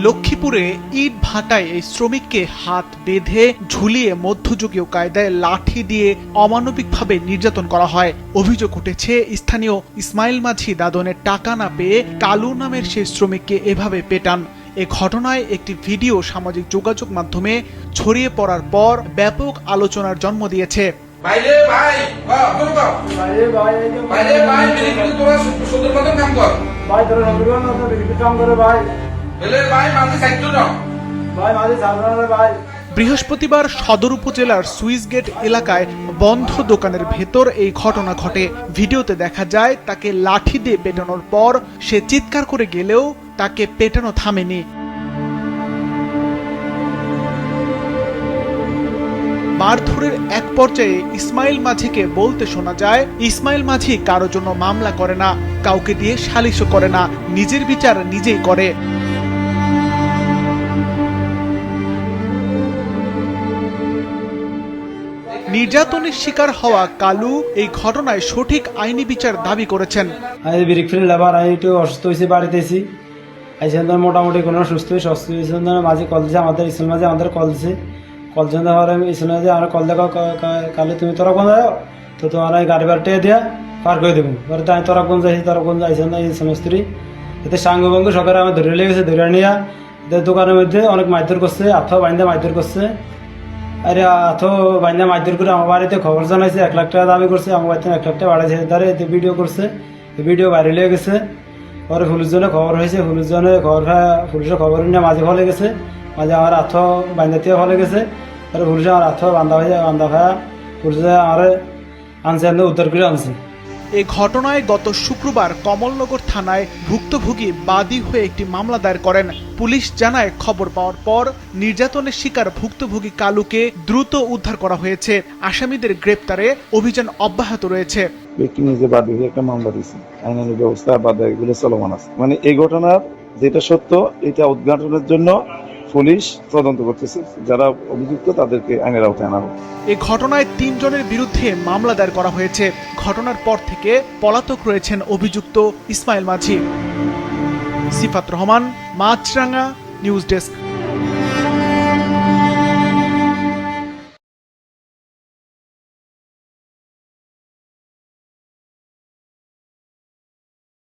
লক্ষ্মীপুরে ইট ভাটায় এই শ্রমিককে হাত বেঁধে ঝুলিয়ে মধ্যযুগীয় কায়দায় লাঠি দিয়ে অমানবিকভাবে নির্যাতন করা হয়। অভিযোগ উঠেছে স্থানীয় ইসমাইল মাঝি দাদনের টাকা না পেয়ে কালু নামের সেই শ্রমিককে এভাবে পেটান। এ ঘটনায় একটি ভিডিও সামাজিক যোগাযোগ মাধ্যমে ছড়িয়ে পড়ার পর ব্যাপক আলোচনার জন্ম দিয়েছে। বৃহস্পতিবার সদর উপজেলার সুইস গেট এলাকায় বন্ধ দোকানের ভেতর এই ঘটনা ঘটে। ভিডিওতে দেখা যায় তাকে লাঠি দিয়ে পেটানোর পর সে চিৎকার করে গেলেও তাকে পেটানো থামেনি। মারধরের এক পর্যায়ে ইসমাইল মাঝিকে বলতে শোনা যায়, ইসমাইল মাঝি কারো জন্য মামলা করে না, কাউকে দিয়ে সালিশও করে না, নিজের বিচার নিজেই করে। নির্যাতনের শিকার হওয়া কালু এই ঘটনায় সঠিক আইনি বিচার দাবি করেছেন। আমি ব্রিকফিল লেবার, আমি একটু অসুস্থ হয়েছি, বাড়িতে এসি মোটামুটি কোনো সুস্থ হয়েছে মাঝে কল দিয়েছে, আমাদের ইসলাম মাঝে আমাদের কল দিছে। কল জন্য ইসলাম মাঝে আমরা কল দেখো কালে তুমি তরকগঞ্জ যাও, তো তোমার গাড়ি বাড়িতে দিয়া পার করে দেবো। আমি তরকগঞ্জ যাইছি, তরকগঞ্জ যাইছেন না ইসলাম স্ত্রী, এতে সাঙ্গভঙ্গ সকালে আমার ধরে লেগেছে, ধরে নিয়ে দোকানের মধ্যে অনেক মারধর করছে, আথো বাইন্দা মারধর করছে। আরে আথো বাইন্দা মারধর করে আমার বাড়িতে খবর জানাইছে, 1 লাখ টাকা দাবি করছে, আমার বাড়িতে 1 লাখ টাকা বাড়াইছে। তারা এতে ভিডিও করছে, ভিডিও বাইরে লেগে গেছে। পরে পুলিশ জনে খবর হয়েছে, পুলিশ জনে পুলিশের খবর নিয়ে মাঝে ফলে গেছে, মাঝে আমার আথো বাইন্দা থেকে ফলে গেছে। পরে পুলিশে আমার আথো বান্ধা ভাইয়া পুলিশে আমার আনছে, উদ্ধার করে আনছে। এই ঘটনায় গত শুক্রবার কমলনগর থানায় ভুক্তভোগী বাদী হয়ে একটি মামলা দায়ের করেন। পুলিশ জানায়, খবর পাওয়ার পর নির্যাতনের শিকার ভুক্তভোগী কালুকে দ্রুত উদ্ধার করা হয়েছে। আসামিদের গ্রেপ্তারে অভিযান অব্যাহত রয়েছে। ব্যক্তি নিজে বাদী হয়ে একটা মামলা দিয়েছে, আইনানুগ ব্যবস্থা বাদী এগুলো চলমান আছে। মানে এই ঘটনার যেটা সত্য, এটা উদ্ঘাটনের জন্য পুলিশ তদন্ত করতেছে, যারা অভিযুক্ত তাদেরকে আইনের আওতায় আনা হবে। এই ঘটনায় 3 জনের বিরুদ্ধে মামলা দায়ের করা হয়েছে। ঘটনার পর থেকে পলাতক রয়েছেন অভিযুক্ত ইসমাইল মাঝি। সিফাত রহমান, মাছরাঙ্গা নিউজ ডেস্ক।